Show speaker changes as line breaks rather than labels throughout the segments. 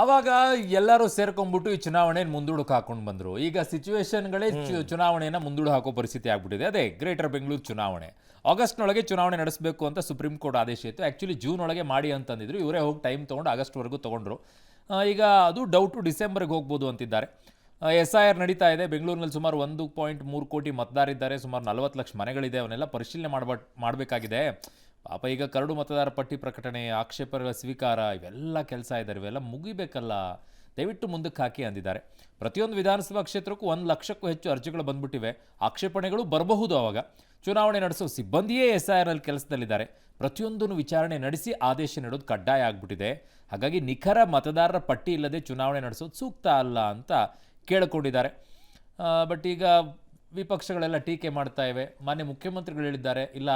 ಆವಾಗ ಎಲ್ಲರೂ ಸೇರ್ಕೊಂಡ್ಬಿಟ್ಟು ಈ ಚುನಾವಣೆ ಮುಂದೂಡಕ್ಕೆ ಹಾಕೊಂಡು ಬಂದರು. ಈಗ ಸಿಚುವೇಶನ್ಗಳೇ ಚುನಾವಣೆಯನ್ನು ಮುಂದೂಡು ಹಾಕೋ ಪರಿಸ್ಥಿತಿ ಆಗ್ಬಿಟ್ಟಿದೆ. ಅದೇ ಗ್ರೇಟರ್ ಬೆಂಗಳೂರು ಚುನಾವಣೆ ಆಗಸ್ಟ್ನೊಳಗೆ ಚುನಾವಣೆ ನಡೆಸಬೇಕು ಅಂತ ಸುಪ್ರೀಂ ಕೋರ್ಟ್ ಆದೇಶ ಇತ್ತು. ಆ್ಯಕ್ಚುಲಿ ಜೂನ್ ಒಳಗೆ ಮಾಡಿ ಅಂತಂದಿದ್ರು. ಇವರೇ ಹೋಗಿ ಟೈಮ್ ತೊಗೊಂಡು ಆಗಸ್ಟ್ವರೆಗೂ ತೊಗೊಂಡ್ರು. ಈಗ ಅದು ಡೌಟು ಡಿಸೆಂಬರ್ಗೆ ಹೋಗ್ಬೋದು ಅಂತಿದ್ದಾರೆ. SIR ನಡೀತಾ ಇದೆ. ಬೆಂಗಳೂರಿನಲ್ಲಿ ಸುಮಾರು 1.3 ಕೋಟಿ ಮತದಾರಿದ್ದಾರೆ. ಸುಮಾರು 40 ಲಕ್ಷ ಮನೆಗಳಿದೆ. ಅವನ್ನೆಲ್ಲ ಪರಿಶೀಲನೆ ಮಾಡಬೇಕಾಗಿದೆ. ಪಾಪ ಈಗ ಕರಡು ಮತದಾರ ಪಟ್ಟಿ ಪ್ರಕಟಣೆ, ಆಕ್ಷೇಪಗಳ ಸ್ವೀಕಾರ, ಇವೆಲ್ಲ ಕೆಲಸ ಇದ್ದಾರೆ. ಇವೆಲ್ಲ ಮುಗಿಬೇಕಲ್ಲ, ದಯವಿಟ್ಟು ಮುಂದಕ್ಕೆ ಹಾಕಿ ಅಂದಿದ್ದಾರೆ. ಪ್ರತಿಯೊಂದು ವಿಧಾನಸಭಾ ಕ್ಷೇತ್ರಕ್ಕೂ 1 ಲಕ್ಷಕ್ಕೂ ಹೆಚ್ಚು ಅರ್ಜಿಗಳು ಬಂದ್ಬಿಟ್ಟಿವೆ. ಆಕ್ಷೇಪಣೆಗಳು ಬರಬಹುದು. ಆವಾಗ ಚುನಾವಣೆ ನಡೆಸೋ ಸಿಬ್ಬಂದಿಯೇ SIRನಲ್ಲಿ ಕೆಲಸದಲ್ಲಿದ್ದಾರೆ. ಪ್ರತಿಯೊಂದನ್ನು ವಿಚಾರಣೆ ನಡೆಸಿ ಆದೇಶ ನೀಡೋದು ಕಡ್ಡಾಯ ಆಗ್ಬಿಟ್ಟಿದೆ. ಹಾಗಾಗಿ ನಿಖರ ಮತದಾರರ ಪಟ್ಟಿ ಇಲ್ಲದೆ ಚುನಾವಣೆ ನಡೆಸೋದು ಸೂಕ್ತ ಅಲ್ಲ ಅಂತ ಕೇಳಿಕೊಂಡಿದ್ದಾರೆ. ಬಟ್ ಈಗ ವಿಪಕ್ಷಗಳೆಲ್ಲ ಟೀಕೆ ಮಾಡ್ತಾ ಇವೆ. ಮಾನ್ಯ ಮುಖ್ಯಮಂತ್ರಿಗಳು ಹೇಳಿದ್ದಾರೆ, ಇಲ್ಲ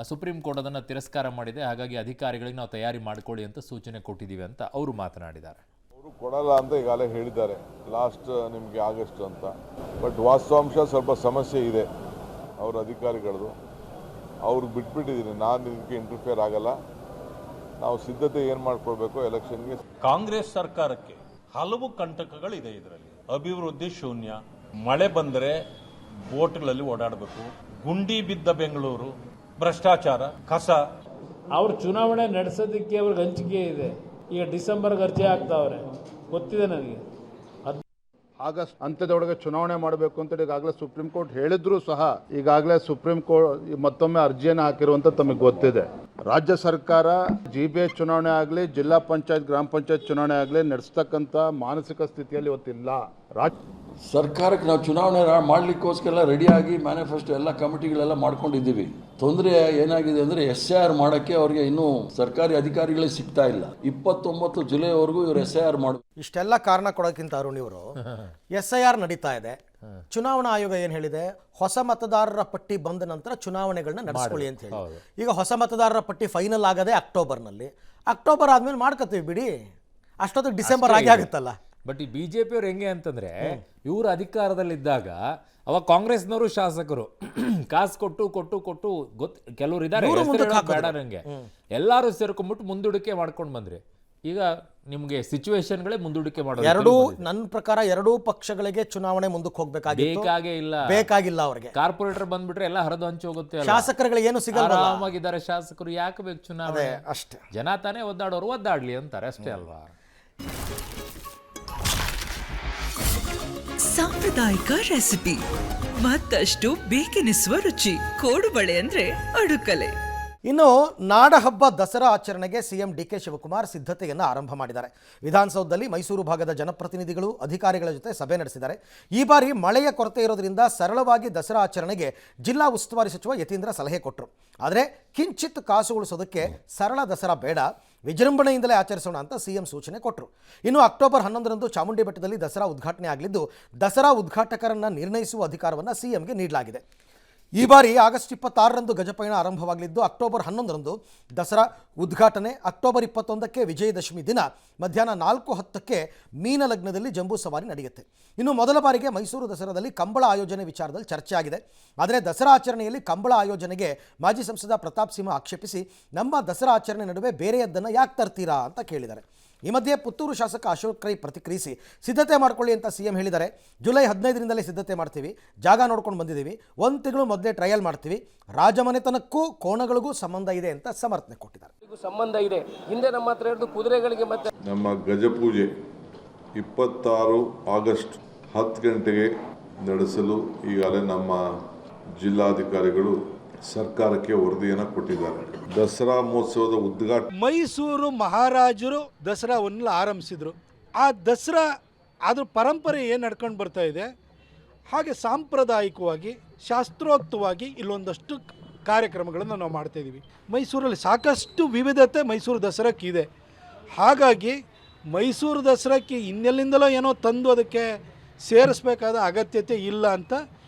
ಸುಪ್ರೀಂ ಕೋರ್ಟ್ ಅದನ್ನು ತಿರಸ್ಕಾರ ಮಾಡಿದೆ, ಹಾಗಾಗಿ ಅಧಿಕಾರಿಗಳಿಗೆ ನಾವು ತಯಾರಿ ಮಾಡಿಕೊಳ್ಳಿ ಅಂತ ಸೂಚನೆ ಕೊಟ್ಟಿದ್ದೀವಿ ಅಂತ ಅವರು ಮಾತನಾಡಿದ್ದಾರೆ.
ಅವರು ಕೊಡಲ್ಲ ಅಂತ ಈಗಾಗಲೇ ಹೇಳಿದ್ದಾರೆ, ಲಾಸ್ಟ್ ನಿಮಗೆ ಆಗಸ್ಟ್ ಅಂತ. ಬಟ್ ವಾಸ್ತವಾಂಶ ಸ್ವಲ್ಪ ಸಮಸ್ಯೆ ಇದೆ ಅವರ ಅಧಿಕಾರಿಗಳದು. ಅವ್ರಿಗೆ ಬಿಟ್ಬಿಟ್ಟಿದ್ದೀನಿ, ನಾನು ಇದಕ್ಕೆ ಇಂಟರ್ಫಿಯರ್ ಆಗಲ್ಲ. ನಾವು ಸಿದ್ಧತೆ ಏನು ಮಾಡ್ಕೊಳ್ಬೇಕು ಎಲೆಕ್ಷನ್ಗೆ.
ಕಾಂಗ್ರೆಸ್ ಸರ್ಕಾರಕ್ಕೆ ಹಲವು ಕಂಟಕಗಳಿದೆ. ಇದರಲ್ಲಿ ಅಭಿವೃದ್ಧಿ ಶೂನ್ಯ, ಮಳೆ ಬಂದರೆ ಬೋಟ್ಗಳಲ್ಲಿ ಓಡಾಡಬೇಕು, ಗುಂಡಿ ಬಿದ್ದ ಬೆಂಗಳೂರು, ಭ್ರಷ್ಟಾಚಾರ, ಕಸ.
ಅವ್ರು ಚುನಾವಣೆ ನಡೆಸೋದಕ್ಕೆ ಅವ್ರಿಗೆ ಹಂಚಿಕೆ ಇದೆ. ಈಗ ಡಿಸೆಂಬರ್ಗೆ ಅರ್ಜಿ ಹಾಕ್ತಾವ್ರೆ, ಗೊತ್ತಿದೆ ನನಗೆ.
ಆಗಸ್ಟ್ ಅಂತ್ಯದೊಳಗೆ ಚುನಾವಣೆ ಮಾಡಬೇಕು ಅಂತ ಈಗಾಗಲೇ ಸುಪ್ರೀಂ ಕೋರ್ಟ್ ಹೇಳಿದ್ರು ಸಹ ಈಗಾಗಲೇ ಸುಪ್ರೀಂ ಕೋರ್ಟ್ ಮತ್ತೊಮ್ಮೆ ಅರ್ಜಿಯನ್ನು ಹಾಕಿರುವಂತ ತಮಗೆ ಗೊತ್ತಿದೆ. ರಾಜ್ಯ ಸರ್ಕಾರ GBA ಚುನಾವಣೆ ಆಗಲಿ, ಜಿಲ್ಲಾ ಪಂಚಾಯತ್, ಗ್ರಾಮ ಪಂಚಾಯತ್ ಚುನಾವಣೆ ಆಗಲಿ ನಡೆಸ್ತಕ್ಕಂಥ ಮಾನಸಿಕ ಸ್ಥಿತಿಯಲ್ಲಿ ಇವತ್ತಿಲ್ಲ.
ಸರ್ಕಾರಕ್ಕೆ ನಾವು ಚುನಾವಣೆ ಮಾಡಲಿಕ್ಕೋಸ್ಕರ ರೆಡಿಯಾಗಿ ಮ್ಯಾನಿಫೆಸ್ಟೋ ಎಲ್ಲ ಕಮಿಟಿಗಳೆಲ್ಲ ಮಾಡ್ಕೊಂಡಿದ್ದೀವಿ. ತೊಂದರೆ ಏನಾಗಿದೆ ಅಂದರೆ SIR ಮಾಡೋಕ್ಕೆ ಅವ್ರಿಗೆ ಇನ್ನೂ ಸರ್ಕಾರಿ ಅಧಿಕಾರಿಗಳೇ ಸಿಗ್ತಾ ಇಲ್ಲ. 29 ಜುಲೈವರೆಗೂ ಇವರು SIR ಮಾಡಿ
ಇಷ್ಟೆಲ್ಲ ಕಾರಣ ಕೊಡೋಕ್ಕಿಂತ ಅರುಣ್ ಇವರು SIR ನಡೀತಾ ಇದೆ. ಚುನಾವಣಾ ಆಯೋಗ ಏನು ಹೇಳಿದೆ, ಹೊಸ ಮತದಾರರ ಪಟ್ಟಿ ಬಂದ ನಂತರ ಚುನಾವಣೆಗಳನ್ನ ನಡೆಸ್ಕೊಳ್ಳಿ ಅಂತ ಹೇಳಿ. ಈಗ ಹೊಸ ಮತದಾರರ ಪಟ್ಟಿ ಫೈನಲ್ ಆಗದೆ ಅಕ್ಟೋಬರ್ನಲ್ಲಿ. ಅಕ್ಟೋಬರ್ ಆದ್ಮೇಲೆ ಮಾಡ್ಕೋತೀವಿ ಬಿಡಿ, ಅಷ್ಟೊತ್ತಿಗೆ ಡಿಸೆಂಬರ್ ಆಗಿ ಆಗುತ್ತಲ್ಲ.
ಬಟ್ ಈ BJP ಅವ್ರು ಹೆಂಗೆ ಅಂತಂದ್ರೆ, ಇವರು ಅಧಿಕಾರದಲ್ಲಿದ್ದಾಗ ಅವಾಗ ಕಾಂಗ್ರೆಸ್ನವರು ಶಾಸಕರು ಕಾಸು ಕೊಟ್ಟು ಕೆಲವರು ಇದ್ದಾರೆ, ಬೇಡ ನಂಗೆ, ಎಲ್ಲರೂ ಸೇರ್ಕೊಂಡ್ಬಿಟ್ಟು ಮುಂದೂಡಿಕೆ ಮಾಡ್ಕೊಂಡು ಬಂದ್ರಿ. ಈಗ ನಿಮ್ಗೆ ಸಿಚುವೇಶನ್ಗಳೇ ಮುಂದೂಡಿಕೆ ಮಾಡೋದು.
ನನ್ನ ಪ್ರಕಾರ ಎರಡೂ ಪಕ್ಷಗಳಿಗೆ ಚುನಾವಣೆ ಮುಂದಕ್ಕೆ ಬೇಕಾಗಿಲ್ಲ. ಅವ್ರಿಗೆ
ಕಾರ್ಪೊರೇಟರ್ ಬಂದ್ಬಿಟ್ರೆ ಎಲ್ಲ ಹರಿದು ಹಂಚಿ ಹೋಗುತ್ತೆ.
ಶಾಸಕರುಗಳಿಗೆ ಏನು ಸಿಗಲ್ಲ,
ಆರಾಮಾಗಿದ್ದಾರೆ ಶಾಸಕರು. ಯಾಕೆ ಬೇಕು ಚುನಾವಣೆ?
ಅಷ್ಟೇ,
ಜನ ತಾನೇ ಒದ್ದಾಡ್ಲಿ ಅಂತಾರೆ, ಅಷ್ಟೇ ಅಲ್ವಾ?
ಸಾಂಪ್ರದಾಯಿಕ ರೆಸಿಪಿ, ಮತ್ತಷ್ಟು ಬೇಕೆನಿಸುವ ರುಚಿ. ಕೋಡುಬಳೆ ಅಂದ್ರೆ ಅಡುಕಲೆ.
ಇನ್ನು ನಾಡಹಬ್ಬ ದಸರಾ ಆಚರಣೆಗೆ CM DK ಶಿವಕುಮಾರ್ ಸಿದ್ಧತೆಯನ್ನು ಆರಂಭ ಮಾಡಿದ್ದಾರೆ. ವಿಧಾನಸೌಧದಲ್ಲಿ ಮೈಸೂರು ಭಾಗದ ಜನಪ್ರತಿನಿಧಿಗಳು, ಅಧಿಕಾರಿಗಳ ಜೊತೆ ಸಭೆ ನಡೆಸಿದ್ದಾರೆ. ಈ ಬಾರಿ ಮಳೆಯ ಕೊರತೆ ಇರೋದ್ರಿಂದ ಸರಳವಾಗಿ ದಸರಾ ಆಚರಣೆಗೆ ಜಿಲ್ಲಾ ಉಸ್ತುವಾರಿ ಸಚಿವ ಯತೀಂದ್ರ ಸಲಹೆ ಕೊಟ್ಟರು. ಆದರೆ ಕಿಂಚಿತ್ ಕಾಸು ಉಳಿಸೋದಕ್ಕೆ ಸರಳ ದಸರಾ ಬೇಡ, ವಿಜೃಂಭಣೆಯಿಂದಲೇ ಆಚರಿಸೋಣ ಅಂತ CM ಸೂಚನೆ ಕೊಟ್ಟರು. ಇನ್ನು ಅಕ್ಟೋಬರ್ 11ರಂದು ಚಾಮುಂಡಿ ಬೆಟ್ಟದಲ್ಲಿ ದಸರಾ ಉದ್ಘಾಟನೆ ಆಗಲಿದ್ದು, ದಸರಾ ಉದ್ಘಾಟಕರನ್ನು ನಿರ್ಣಯಿಸುವ ಅಧಿಕಾರವನ್ನು CMಗೆ ನೀಡಲಾಗಿದೆ. ಈ ಬಾರಿ ಆಗಸ್ಟ್ 26ರಂದು ಗಜಪಯಣ ಆರಂಭವಾಗಲಿದ್ದು, ಅಕ್ಟೋಬರ್ 11ರಂದು ದಸರಾ ಉದ್ಘಾಟನೆ, ಅಕ್ಟೋಬರ್ 21ಕ್ಕೆ ವಿಜಯದಶಮಿ ದಿನ ಮಧ್ಯಾಹ್ನ 4:10ಕ್ಕೆ ಮೀನಲಗ್ನದಲ್ಲಿ ಜಂಬೂ ಸವಾರಿ ನಡೆಯುತ್ತೆ. ಇನ್ನು ಮೊದಲ ಬಾರಿಗೆ ಮೈಸೂರು ದಸರಾದಲ್ಲಿ ಕಂಬಳ ಆಯೋಜನೆ ವಿಚಾರದಲ್ಲಿ ಚರ್ಚೆ ಆಗಿದೆ. ಆದರೆ ದಸರಾ ಆಚರಣೆಯಲ್ಲಿ ಕಂಬಳ ಆಯೋಜನೆಗೆ ಮಾಜಿ ಸಂಸದ ಪ್ರತಾಪ್ ಸಿಂಹ ಆಕ್ಷೇಪಿಸಿ, ನಮ್ಮ ದಸರಾ ಆಚರಣೆ ನಡುವೆ ಬೇರೆಯದ್ದನ್ನು ಯಾಕೆ ತರ್ತೀರಾ ಅಂತ ಕೇಳಿದ್ದಾರೆ. ಈ ಮಧ್ಯೆ ಪುತ್ತೂರು ಶಾಸಕ ಅಶೋಕ್ ರೈ ಪ್ರತಿಕ್ರಿಯಿಸಿ, ಸಿದ್ಧತೆ ಮಾಡ್ಕೊಳ್ಳಿ ಅಂತ CM ಹೇಳಿದ್ದಾರೆ. ಜುಲೈ 15ರಿಂದಲೇ ಸಿದ್ಧತೆ ಮಾಡ್ತೀವಿ, ಜಾಗ ನೋಡ್ಕೊಂಡು ಬಂದಿದ್ದೀವಿ, 1 ತಿಂಗಳು ಮೊದಲೇ ಟ್ರಯಲ್ ಮಾಡ್ತೀವಿ, ರಾಜಮನೆತನಕ್ಕೂ ಕೋಣಗಳಿಗೂ ಸಂಬಂಧ ಇದೆ ಅಂತ ಸಮರ್ಥನೆ ಕೊಟ್ಟಿದ್ದಾರೆ.
ಸಂಬಂಧ ಇದೆ, ಹಿಂದೆ ನಮ್ಮ ಹತ್ರ ಇರೋದು ಕುದುರೆಗಳಿಗೆ. ಮತ್ತೆ
ನಮ್ಮ ಗಜಪೂಜೆ 26 ಆಗಸ್ಟ್ 10 ಗಂಟೆಗೆ ನಡೆಸಲು ಈಗಾಗಲೇ ನಮ್ಮ ಜಿಲ್ಲಾಧಿಕಾರಿಗಳು ಸರ್ಕಾರಕ್ಕೆ ವರದಿಯನ್ನು ಕೊಟ್ಟಿದ್ದಾರೆ. ದಸರಾ ಮಹೋತ್ಸವದ ಉದ್ಘಾಟನೆ
ಮೈಸೂರು ಮಹಾರಾಜರು ದಸರಾವನ್ನು ಆರಂಭಿಸಿದ್ರು. ಆ ದಸರಾ ಅದ್ರ ಪರಂಪರೆ ಏನು ನಡ್ಕೊಂಡು ಬರ್ತಾ ಇದೆ, ಹಾಗೆ ಸಾಂಪ್ರದಾಯಿಕವಾಗಿ ಶಾಸ್ತ್ರೋಕ್ತವಾಗಿ ಇಲ್ಲೊಂದಷ್ಟು ಕಾರ್ಯಕ್ರಮಗಳನ್ನು ನಾವು ಮಾಡ್ತಾ ಇದ್ದೀವಿ. ಮೈಸೂರಲ್ಲಿ ಸಾಕಷ್ಟು ವಿವಿಧತೆ ಮೈಸೂರು ದಸರಾಕ್ಕಿದೆ. ಹಾಗಾಗಿ ಮೈಸೂರು ದಸರಾಕ್ಕೆ ಇನ್ನೆಲ್ಲಿಂದಲೋ ಏನೋ ತಂದು ಅದಕ್ಕೆ ಸೇರಿಸಬೇಕಾದ ಅಗತ್ಯತೆ ಇಲ್ಲ ಅಂತ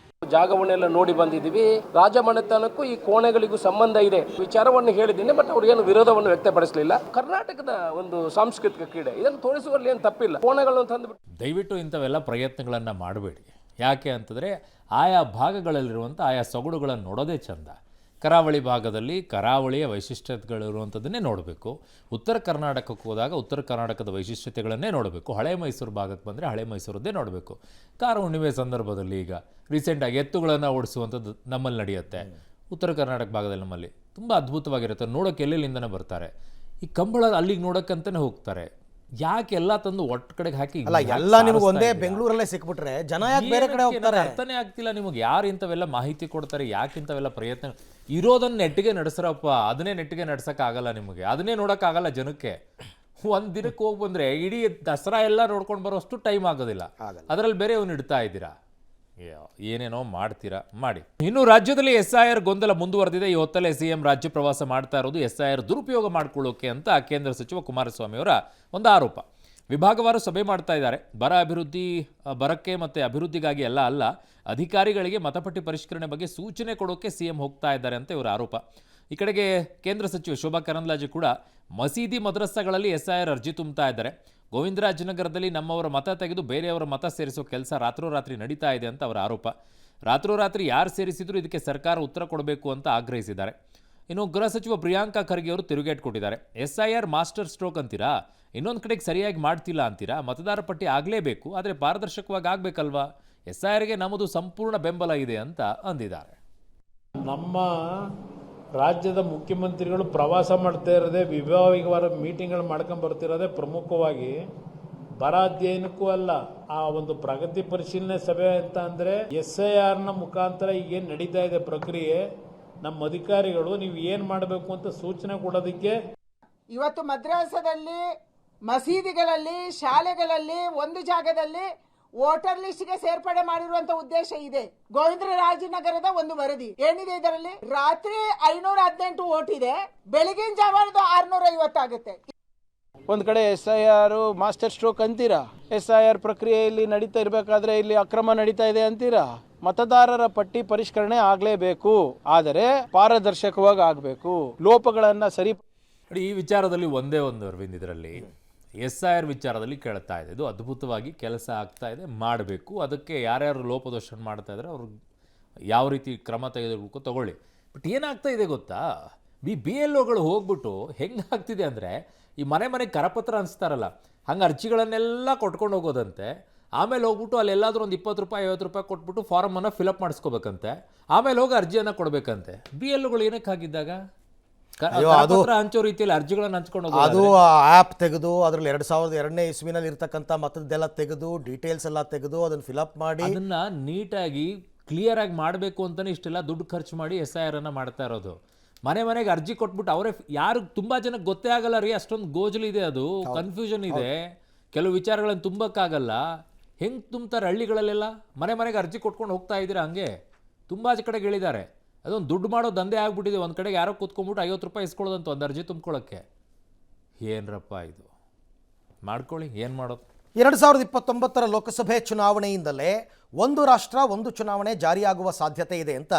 ಜಾಗವನ್ನೆಲ್ಲ ನೋಡಿ ಬಂದಿದ್ದೀವಿ. ರಾಜಮನೆತನಕ್ಕೂ ಈ ಕೋಣೆಗಳಿಗೂ ಸಂಬಂಧ ಇದೆ ವಿಚಾರವನ್ನು ಹೇಳಿದ್ದೀನಿ. ಬಟ್ ಅವ್ರು ಏನು ವಿರೋಧವನ್ನು ವ್ಯಕ್ತಪಡಿಸಲಿಲ್ಲ. ಕರ್ನಾಟಕದ ಒಂದು ಸಾಂಸ್ಕೃತಿಕ ಕ್ರೀಡೆ, ಇದನ್ನು ತೋರಿಸುವಲ್ಲಿ ಏನು ತಪ್ಪಿಲ್ಲ. ಕೋಣೆಗಳನ್ನು ತಂದುಬಿಟ್ಟು
ದಯವಿಟ್ಟು ಇಂಥವೆಲ್ಲ ಪ್ರಯತ್ನಗಳನ್ನು ಮಾಡಬೇಡಿ. ಯಾಕೆ ಅಂತಂದರೆ ಆಯಾ ಭಾಗಗಳಲ್ಲಿರುವಂಥ ಆಯಾ ಸೊಗಡುಗಳನ್ನು ನೋಡೋದೇ ಚಂದ. ಕರಾವಳಿ ಭಾಗದಲ್ಲಿ ಕರಾವಳಿಯ ವೈಶಿಷ್ಟ್ಯತೆಗಳಿರುವಂಥದ್ದನ್ನೇ ನೋಡಬೇಕು. ಉತ್ತರ ಕರ್ನಾಟಕಕ್ಕೆ ಹೋದಾಗ ಉತ್ತರ ಕರ್ನಾಟಕದ ವೈಶಿಷ್ಟ್ಯತೆಗಳನ್ನೇ ನೋಡಬೇಕು. ಹಳೆ ಮೈಸೂರು ಭಾಗಕ್ಕೆ ಬಂದರೆ ಹಳೆ ಮೈಸೂರದ್ದೇ ನೋಡಬೇಕು. ಕಾರ ಹುಣ್ಣಿಮೆ ಸಂದರ್ಭದಲ್ಲಿ ಈಗ ರೀಸೆಂಟಾಗಿ ಎತ್ತುಗಳನ್ನು ಓಡಿಸುವಂಥದ್ದು ನಮ್ಮಲ್ಲಿ ನಡೆಯುತ್ತೆ. ಉತ್ತರ ಕರ್ನಾಟಕ ಭಾಗದಲ್ಲಿ ನಮ್ಮಲ್ಲಿ ತುಂಬ ಅದ್ಭುತವಾಗಿರುತ್ತೆ. ನೋಡೋಕ್ಕೆ ಎಲ್ಲೆಲ್ಲಿಂದನೇ ಬರ್ತಾರೆ. ಈ ಕಂಬಳ ಅಲ್ಲಿಗೆ ನೋಡೋಕ್ಕಂತಲೇ ಹೋಗ್ತಾರೆ. ಯಾಕೆ ಎಲ್ಲ ತಂದು ಒಟ್ಟು ಕಡೆಗೆ ಹಾಕಿ
ಅಲ್ಲ, ಎಲ್ಲ ನಿಮ್ಗೆ ಒಂದೇ ಬೆಂಗಳೂರಲ್ಲೇ ಸಿಕ್ಬಿಟ್ರೆ ಜನ ಯಾಕೆ ಬೇರೆ ಕಡೆ ಹೋಗ್ತಾರೆ?
ಅರ್ಥನೇ ಆಗ್ತಿಲ್ಲ ನಿಮಗೆ. ಯಾರು ಇಂಥವೆಲ್ಲ ಮಾಹಿತಿ ಕೊಡ್ತಾರೆ? ಯಾಕೆ ಇಂಥವೆಲ್ಲ ಪ್ರಯತ್ನ? ಇರೋದನ್ನ ನೆಟ್ಟಿಗೆ ನಡೆಸ್ರಪ್ಪ. ಅದನ್ನೇ ನೆಟ್ಟಿಗೆ ನಡ್ಸೋಕ್ಕಾಗಲ್ಲ ನಿಮಗೆ. ಅದನ್ನೇ ನೋಡೋಕ್ಕಾಗಲ್ಲ ಜನಕ್ಕೆ. ಒಂದು ದಿನಕ್ಕೆ ಹೋಗಿ ಬಂದರೆ ಇಡೀ ದಸರಾ ಎಲ್ಲ ನೋಡ್ಕೊಂಡು ಬರೋಷ್ಟು ಟೈಮ್ ಆಗೋದಿಲ್ಲ. ಅದರಲ್ಲಿ ಬೇರೆ ಅವ್ನು ಇಡ್ತಾ ಇದ್ದೀರಾ, ಏನೇನೋ ಮಾಡ್ತೀರಾ ಮಾಡಿ. ಇನ್ನು ರಾಜ್ಯದಲ್ಲಿ SIR ಗೊಂದಲ ಮುಂದುವರೆದಿದೆ. ಈ ಹೊತ್ತಲ್ಲೇ CM ರಾಜ್ಯ ಪ್ರವಾಸ ಮಾಡ್ತಾ ಇರೋದು SIR ದುರುಪಯೋಗ ಮಾಡ್ಕೊಳ್ಳೋಕೆ ಅಂತ ಕೇಂದ್ರ ಸಚಿವ ಕುಮಾರಸ್ವಾಮಿ ಅವರ ಒಂದು ಆರೋಪ. ವಿಭಾಗವಾರು ಸಭೆ ಮಾಡ್ತಾ ಇದ್ದಾರೆ. ಬರಕ್ಕೆ ಮತ್ತು ಅಭಿವೃದ್ಧಿಗಾಗಿ ಎಲ್ಲ ಅಲ್ಲ, ಅಧಿಕಾರಿಗಳಿಗೆ ಮತಪಟ್ಟಿ ಪರಿಷ್ಕರಣೆ ಬಗ್ಗೆ ಸೂಚನೆ ಕೊಡೋಕೆ CM ಹೋಗ್ತಾ ಇದ್ದಾರೆ ಅಂತ ಇವರ ಆರೋಪ. ಈ ಕಡೆಗೆ ಕೇಂದ್ರ ಸಚಿವ ಶೋಭಾ ಕರಂದ್ಲಾಜೆ ಕೂಡ ಮಸೀದಿ ಮದ್ರಸಾಗಳಲ್ಲಿ SIR ಅರ್ಜಿ ತುಂಬ್ತಾ ಇದ್ದಾರೆ. ಗೋವಿಂದರಾಜನಗರದಲ್ಲಿ ನಮ್ಮವರ ಮತ ತೆಗೆದು ಬೇರೆಯವರ ಮತ ಸೇರಿಸೋ ಕೆಲಸ ರಾತ್ರೋರಾತ್ರಿ ನಡೀತಾ ಇದೆ ಅಂತ ಅವರ ಆರೋಪ. ರಾತ್ರೋರಾತ್ರಿ ಯಾರು ಸೇರಿಸಿದ್ರು ಇದಕ್ಕೆ ಸರ್ಕಾರ ಉತ್ತರ ಕೊಡಬೇಕು ಅಂತ ಆಗ್ರಹಿಸಿದ್ದಾರೆ. ಇನ್ನು ಗೃಹ ಸಚಿವ ಪ್ರಿಯಾಂಕಾ ಖರ್ಗೆ ಅವರು ತಿರುಗೇಟ್ ಕೊಟ್ಟಿದ್ದಾರೆ. SIR ಮಾಸ್ಟರ್ ಸ್ಟ್ರೋಕ್ ಅಂತೀರಾ, ಇನ್ನೊಂದು ಕಡೆಗೆ ಸರಿಯಾಗಿ ಮಾಡ್ತಿಲ್ಲ ಅಂತೀರಾ. ಮತದಾರ ಪಟ್ಟಿ ಆಗಲೇಬೇಕು, ಆದರೆ ಪಾರದರ್ಶಕವಾಗಿ ಆಗಬೇಕಲ್ವಾ. SIRಗೆ ನಮ್ಮದು ಸಂಪೂರ್ಣ ಬೆಂಬಲ ಇದೆ ಅಂತ ಅಂದಿದ್ದಾರೆ.
ನಮ್ಮ ರಾಜ್ಯದ ಮುಖ್ಯಮಂತ್ರಿಗಳು ಪ್ರವಾಸ ಮಾಡ್ತಾ ಇರೋದೇ, ವಿಭಾಗವಾರ ಮೀಟಿಂಗ್ಗಳು ಮಾಡ್ಕೊಂಡು ಬರ್ತಿರೋದೇ ಪ್ರಮುಖವಾಗಿ ಬರ ಅಧ್ಯಯನಕ್ಕೂ ಅಲ್ಲ. ಆ ಒಂದು ಪ್ರಗತಿ ಪರಿಶೀಲನೆ ಸಭೆ ಅಂತ ಅಂದರೆ SIRನ ಮುಖಾಂತರ ಈಗೇನು ನಡೀತಾ ಇದೆ ಪ್ರಕ್ರಿಯೆ, ನಮ್ಮ ಅಧಿಕಾರಿಗಳು ನೀವು ಏನು ಮಾಡಬೇಕು ಅಂತ ಸೂಚನೆ ಕೊಡೋದಕ್ಕೆ.
ಇವತ್ತು ಮದ್ರಾಸದಲ್ಲಿ, ಮಸೀದಿಗಳಲ್ಲಿ, ಶಾಲೆಗಳಲ್ಲಿ ಒಂದು ಜಾಗದಲ್ಲಿ ವೋಟರ್ ಲಿಸ್ಟ್ಗೆ ಸೇರ್ಪಡೆ ಮಾಡಿರುವಂತ ಉದ್ದೇಶ ಇದೆ. ಗೋವಿಂದರಾಜನಗರದ ಒಂದು ವರದಿ ಏನಿದೆ, ಇದರಲ್ಲಿ ರಾತ್ರಿ 518 ವೋಟ್ ಇದೆ, ಬೆಳಗಿನ ಜಾವದ 650 ಆಗುತ್ತೆ.
ಒಂದು ಕಡೆ SIR ಮಾಸ್ಟರ್ ಸ್ಟ್ರೋಕ್ ಅಂತೀರಾ, SIR ಪ್ರಕ್ರಿಯೆಯಲ್ಲಿ ನಡೀತಾ ಇರಬೇಕಾದ್ರೆ ಇಲ್ಲಿ ಅಕ್ರಮ ನಡೀತಾ ಇದೆ ಅಂತೀರಾ. ಮತದಾರರ ಪಟ್ಟಿ ಪರಿಷ್ಕರಣೆ ಆಗಲೇಬೇಕು, ಆದರೆ ಪಾರದರ್ಶಕವಾಗಿ ಆಗಬೇಕು, ಲೋಪಗಳನ್ನ ಸರಿ.
ಈ ವಿಚಾರದಲ್ಲಿ ಒಂದೇ ಒಂದು ಅರವಿಂದ್, ಇದರಲ್ಲಿ SIR ವಿಚಾರದಲ್ಲಿ ಕೇಳ್ತಾ ಇದೆ. ಇದು ಅದ್ಭುತವಾಗಿ ಕೆಲಸ ಆಗ್ತಾ ಇದೆ, ಮಾಡಬೇಕು. ಅದಕ್ಕೆ ಯಾರ್ಯಾರು ಲೋಪದೋಷ ಮಾಡ್ತಾ ಇದ್ದಾರೆ ಅವ್ರು ಯಾವ ರೀತಿ ಕ್ರಮ ತೆಗೆದುಕೊಳ್ಳಬೇಕು ತಗೊಳ್ಳಿ. ಬಟ್ ಏನಾಗ್ತಾ ಇದೆ ಗೊತ್ತಾ, BLOಗಳು ಹೋಗ್ಬಿಟ್ಟು ಹೆಂಗೆ ಆಗ್ತಿದೆ ಅಂದರೆ, ಈ ಮನೆ ಕರಪತ್ರ ಅನಿಸ್ತಾರಲ್ಲ, ಹಂಗೆ ಅರ್ಜಿಗಳನ್ನೆಲ್ಲ ಕೊಟ್ಕೊಂಡು ಹೋಗೋದಂತೆ. ಆಮೇಲೆ ಹೋಗ್ಬಿಟ್ಟು ಅಲ್ಲೆಲ್ಲಾದ್ರೂ ಒಂದು 20 ರೂಪಾಯಿ 50 ರೂಪಾಯಿ ಕೊಟ್ಬಿಟ್ಟು ಫಾರಮನ್ನು ಫಿಲಪ್ ಮಾಡಿಸ್ಕೋಬೇಕಂತೆ. ಆಮೇಲೆ ಹೋಗಿ ಅರ್ಜಿಯನ್ನು ಕೊಡಬೇಕಂತೆ. BLOಗಳು ಏನಕ್ಕೆ ಆಗಿದ್ದಾಗ ಹಂಚೋ ರೀತಿಯಲ್ಲಿ ಅರ್ಜಿಗಳನ್ನು ಹಂಚ್ಕೊಂಡು
ಅದು ಆ್ಯಪ್ ತೆಗೆದು ಅದರಲ್ಲಿ 2002ನೇ ಇಸ್ವಿನಲ್ಲಿ ಇರ್ತಕ್ಕಂಥ ಮತದ್ದೆಲ್ಲ ತೆಗೆದು ಡೀಟೇಲ್ಸ್ ಎಲ್ಲ ತೆಗೆದು ಅದನ್ನು ಫಿಲಪ್ ಮಾಡಿ
ಅದನ್ನ ನೀಟಾಗಿ ಕ್ಲಿಯರ್ ಆಗಿ ಮಾಡಬೇಕು ಅಂತಾನೆ ಇಷ್ಟೆಲ್ಲ ದುಡ್ಡು ಖರ್ಚು ಮಾಡಿ SIR ಅನ್ನ ಮಾಡ್ತಾ ಇರೋದು. ಮನೆಗೆ ಅರ್ಜಿ ಕೊಟ್ಬಿಟ್ಟು ಅವರೇ, ಯಾರು ತುಂಬಾ ಜನಕ್ಕೆ ಗೊತ್ತೇ ಆಗಲ್ಲ ರೀ, ಅಷ್ಟೊಂದು ಗೋಜಲು ಇದೆ, ಅದು ಕನ್ಫ್ಯೂಷನ್ ಇದೆ, ಕೆಲವು ವಿಚಾರಗಳನ್ನು ತುಂಬಕ್ಕಾಗಲ್ಲ. ಹೆಂಗೆ ತುಂಬ್ತಾರೆ ಹಳ್ಳಿಗಳಲ್ಲೆಲ್ಲ, ಮನೆಗೆ ಅರ್ಜಿ ಕೊಟ್ಕೊಂಡು ಹೋಗ್ತಾ ಇದ್ದೀರಾ. ಹಂಗೆ ತುಂಬ ಕಡೆಗೆ ಹೇಳಿದ್ದಾರೆ. ಅದೊಂದು ದುಡ್ಡು ಮಾಡೋ ದಂಧೆ ಆಗ್ಬಿಟ್ಟಿದೆ. ಒಂದು ಕಡೆಗೆ ಯಾರೋ ಕೂತ್ಕೊಂಡ್ಬಿಟ್ಟು 50 ರೂಪಾಯಿ ಇಸ್ಕೊಳ್ಳೋದಂತ ಒಂದು ಅರ್ಜಿ ತುಂಬ್ಕೊಳ್ಳೋಕ್ಕೆ. ಏನರಪ್ಪ ಇದು, ಮಾಡ್ಕೊಳ್ಳಿ, ಏನು ಮಾಡೋದು.
2029ರ ಲೋಕಸಭೆ ಚುನಾವಣೆಯಿಂದಲೇ ಒಂದು ರಾಷ್ಟ್ರ ಒಂದು ಚುನಾವಣೆ ಜಾರಿಯಾಗುವ ಸಾಧ್ಯತೆ ಇದೆ ಅಂತ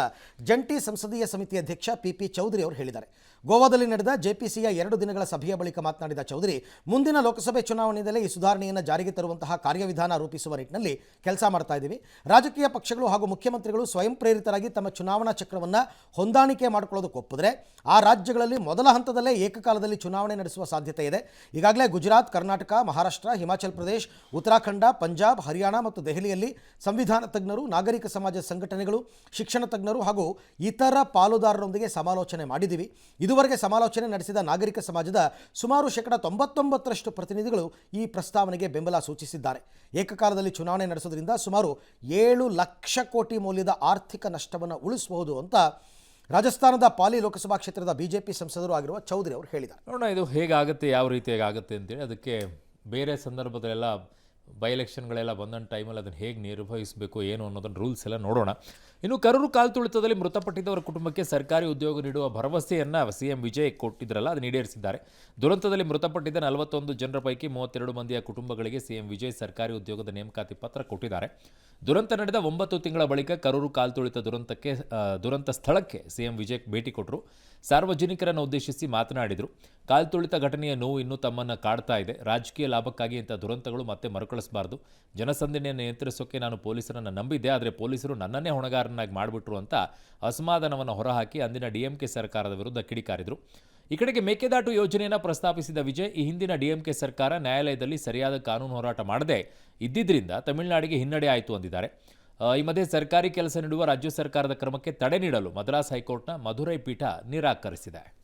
ಜಂಟಿ ಸಂಸದೀಯ ಸಮಿತಿ ಅಧ್ಯಕ್ಷ PP ಚೌಧರಿ ಅವರು ಹೇಳಿದ್ದಾರೆ. ಗೋವಾದಲ್ಲಿ ನಡೆದ JPCಯ 2 ದಿನಗಳ ಸಭೆಯ ಬಳಿಕ ಮಾತನಾಡಿದ ಚೌಧರಿ, ಮುಂದಿನ ಲೋಕಸಭೆ ಚುನಾವಣೆಯಿಂದಲೇ ಈ ಸುಧಾರಣೆಯನ್ನು ಜಾರಿಗೆ ತರುವಂತಹ ಕಾರ್ಯವಿಧಾನ ರೂಪಿಸುವ ನಿಟ್ಟಿನಲ್ಲಿ ಕೆಲಸ ಮಾಡ್ತಾ ಇದ್ದೀವಿ. ರಾಜಕೀಯ ಪಕ್ಷಗಳು ಹಾಗೂ ಮುಖ್ಯಮಂತ್ರಿಗಳು ಸ್ವಯಂ ಪ್ರೇರಿತರಾಗಿ ತಮ್ಮ ಚುನಾವಣಾ ಚಕ್ರವನ್ನು ಹೊಂದಾಣಿಕೆ ಮಾಡಿಕೊಳ್ಳೋದಕ್ಕೆ ಒಪ್ಪಿದ್ರೆ ಆ ರಾಜ್ಯಗಳಲ್ಲಿ ಮೊದಲ ಹಂತದಲ್ಲೇ ಏಕಕಾಲದಲ್ಲಿ ಚುನಾವಣೆ ನಡೆಸುವ ಸಾಧ್ಯತೆ ಇದೆ. ಈಗಾಗಲೇ ಗುಜರಾತ್, ಕರ್ನಾಟಕ, ಮಹಾರಾಷ್ಟ್ರ, ಹಿಮಾಚಲ್ ಪ್ರದೇಶ್, ಉತ್ತರಾಖಂಡ, ಪಂಜಾಬ್, ಹರಿಯಾಣ ಮತ್ತು ದೆಹಲಿಯಲ್ಲಿ ಸಂವಿಧಾನ ತಜ್ಞರು, ನಾಗರಿಕ ಸಮಾಜ ಸಂಘಟನೆಗಳು, ಶಿಕ್ಷಣ ತಜ್ಞರು ಹಾಗೂ ಇತರ ಪಾಲುದಾರರೊಂದಿಗೆ ಸಮಾಲೋಚನೆ ಮಾಡಿದ್ದೀವಿ. ಇದುವರೆಗೆ ಸಮಾಲೋಚನೆ ನಡೆಸಿದ ನಾಗರಿಕ ಸಮಾಜದ ಸುಮಾರು 99% ಪ್ರತಿನಿಧಿಗಳು ಈ ಪ್ರಸ್ತಾವನೆಗೆ ಬೆಂಬಲ ಸೂಚಿಸಿದ್ದಾರೆ. ಏಕಕಾಲದಲ್ಲಿ ಚುನಾವಣೆ ನಡೆಸೋದ್ರಿಂದ ಸುಮಾರು 7 ಲಕ್ಷ ಕೋಟಿ ಮೌಲ್ಯದ ಆರ್ಥಿಕ ನಷ್ಟವನ್ನು ಉಳಿಸಬಹುದು ಅಂತ ರಾಜಸ್ಥಾನದ ಪಾಲಿ ಲೋಕಸಭಾ ಕ್ಷೇತ್ರದ BJP ಸಂಸದರು ಆಗಿರುವ ಚೌಧರಿ ಅವರು ಹೇಳಿದ್ದಾರೆ.
ನೋಡೋಣ ಇದು ಹೇಗಾಗುತ್ತೆ, ಯಾವ ರೀತಿಯಾಗಿ ಆಗುತ್ತೆ ಅಂತೇಳಿ. ಅದಕ್ಕೆ ಬೇರೆ ಸಂದರ್ಭದಲ್ಲೆಲ್ಲ ಬೈ ಎಲೆಕ್ಷನ್ಗಳೆಲ್ಲ ಬಂದಂಥ ಟೈಮಲ್ಲಿ ಅದನ್ನು ಹೇಗೆ ನಿರ್ವಹಿಸಬೇಕು ಏನು ಅನ್ನೋದನ್ನು ರೂಲ್ಸ್ ಎಲ್ಲ ನೋಡೋಣ. ಇನ್ನು ಕರೂರು ಕಾಲ್ತುಳಿತದಲ್ಲಿ ಮೃತಪಟ್ಟಿದ್ದವರ ಕುಟುಂಬಕ್ಕೆ ಸರ್ಕಾರಿ ಉದ್ಯೋಗ ನೀಡುವ ಭರವಸೆಯನ್ನು CM ವಿಜಯ್ ಕೊಟ್ಟಿದ್ದರಲ್ಲ, ಅದನ್ನು ಈಡೇರಿಸಿದ್ದಾರೆ. ದುರಂತದಲ್ಲಿ ಮೃತಪಟ್ಟಿದ್ದ 41 ಜನರ ಪೈಕಿ 32 ಮಂದಿಯ ಕುಟುಂಬಗಳಿಗೆ CM ವಿಜಯ್ ಸರ್ಕಾರಿ ಉದ್ಯೋಗದ ನೇಮಕಾತಿ ಪತ್ರ ಕೊಟ್ಟಿದ್ದಾರೆ. ದುರಂತ ನಡೆದ 9 ತಿಂಗಳ ಬಳಿಕ ಕರೂರು ಕಾಲ್ತುಳಿತ ದುರಂತ ಸ್ಥಳಕ್ಕೆ CM ವಿಜಯ್ ಭೇಟಿ ಕೊಟ್ಟರು. ಸಾರ್ವಜನಿಕರನ್ನು ಉದ್ದೇಶಿಸಿ ಮಾತನಾಡಿದರು. ಕಾಲ್ತುಳಿತ ಘಟನೆಯ ನೋವು ಇನ್ನೂ ತಮ್ಮನ್ನು ಕಾಡ್ತಾ ಇದೆ. ರಾಜಕೀಯ ಲಾಭಕ್ಕಾಗಿ ಇಂಥ ದುರಂತಗಳು ಮತ್ತೆ ಮರುಕಳಿಸಬಾರದು. ಜನಸಂದಣಿಯನ್ನು ನಿಯಂತ್ರಿಸೋಕೆ ನಾನು ಪೊಲೀಸರನ್ನು ನಂಬಿದ್ದೆ, ಆದರೆ ಪೊಲೀಸರು ನನ್ನನ್ನೇ ಹೊಣೆಗಾರನ ತಹಸೀಲ್ದಾರನಾಗಿ ಮಾಡಿಬಿಟ್ರು ಅಂತ ಅಸಮಾಧಾನವನ್ನು ಹೊರಹಾಕಿ ಅಂದಿನ DMK ಸರ್ಕಾರದ ವಿರುದ್ಧ ಕಿಡಿಕಾರಿದರು. ಈ ಕಡೆಗೆ ಮೇಕೆದಾಟು ಯೋಜನೆಯನ್ನು ಪ್ರಸ್ತಾಪಿಸಿದ ವಿಜಯ್, ಈ ಹಿಂದಿನ DMK ಸರ್ಕಾರ ನ್ಯಾಯಾಲಯದಲ್ಲಿ ಸರಿಯಾದ ಕಾನೂನು ಹೋರಾಟ ಮಾಡದೆ ಇದ್ದಿದ್ದರಿಂದ ತಮಿಳುನಾಡಿಗೆ ಹಿನ್ನಡೆ ಆಯಿತು ಅಂದಿದ್ದಾರೆ. ಈ ಮಧ್ಯೆ ಸರ್ಕಾರಿ ಕೆಲಸ ನೀಡುವ ರಾಜ್ಯ ಸರ್ಕಾರದ ಕ್ರಮಕ್ಕೆ ತಡೆ ನೀಡಲು ಮದ್ರಾಸ್ ಹೈಕೋರ್ಟ್ನ ಮಧುರೈ ಪೀಠ ನಿರಾಕರಿಸಿದೆ.